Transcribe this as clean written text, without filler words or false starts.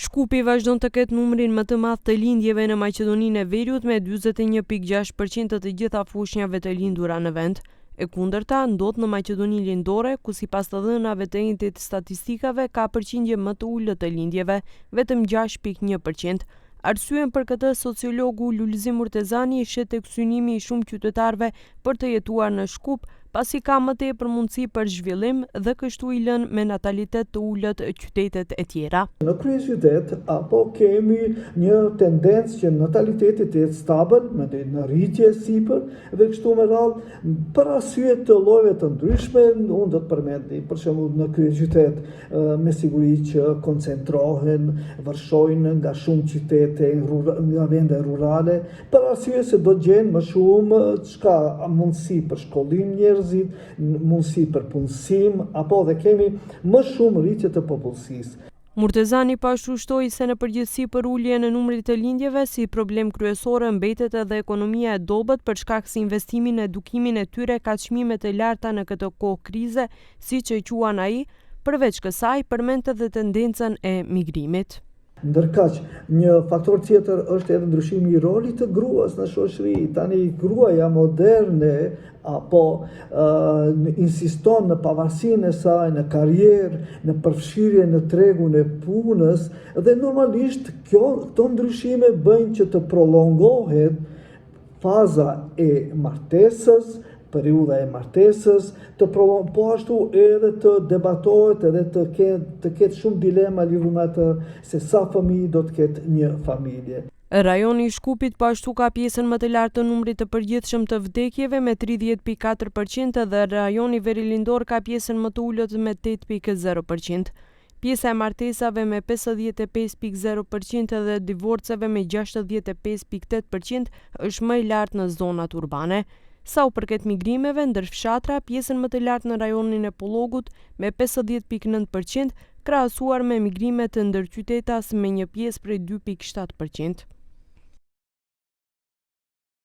Shkupi vazhdon të ketë numrin më të madh të lindjeve në Maqedoninë e Veriut me 41.6% të gjitha fushnjave të lindura në vend. E kundërta ndodh në Maqedoninë Lindore, ku sipas të dhënave të njëjtit statistikave ka përqindje më të ulët të lindjeve, vetëm 6.1%. Arsyen për këtë sociologu Lulzim Murtezani shet tek synimi i shumë qytetarëve për të jetuar në Shkup, pasi ka më tepër mundësi për zhvillim dhe kështu i lën me natalitet të ulët qytetet e tjera. Në kryeqytet apo kemi një tendencë që nataliteti të jetë stabil, në rritje sipër dhe kështu me radhë për arsye të llojeve të ndryshme, unë do të përmend për shembull në kryeqytet me siguri që koncentrohen, vërshojnë nga shumë qytete, nga vende rurale, për arsye se do gjenë më shumë mundësi për shkollim njerëzit, mundësi për punësim, apo dhe kemi më shumë rritje të popullsisë. Murtezani pashtu shtoi se në përgjithësi për ulje në numrit të lindjeve si problem kryesore mbetet edhe ekonomia e dobët për shkak se investimi në edukimin e tyre ka çmimet e larta në këtë kohë krize, siç e quan ai. Përveç kësaj, përmend edhe tendencën e migrimit. Ndërkaq, një faktor tjetër është edhe ndryshimi i rolit të gruas në shoqëri. Tani gruaja moderne apo insiston në pavarësinë e saj, në karrierë, në përfshirje në tregun e punës dhe normalisht këto ndryshime bëjnë që të prolongohet faza e martesës, periudha e martesës, po ashtu edhe të debatohet edhe të ketë shumë dilema lidhur me atë se sa fëmijë do të ketë një familje. Rajoni i Shkupit pashtu ka pjesën më të lartë të numrit të përgjithshëm të vdekjeve me 30.4% dhe rajoni Veri Lindor ka pjesën më të ulët me 8.0%. Pjesa e martesave me 55.0% dhe divorceve me 65.8% është më e lartë në zonat urbane. Sa u përket migrimeve ndër fshatra, pjesën më të lartë në rajonin e Pollogut me 50.9%, krahasuar me migrimet të ndërqytetas me një pjesë prej 2.7%.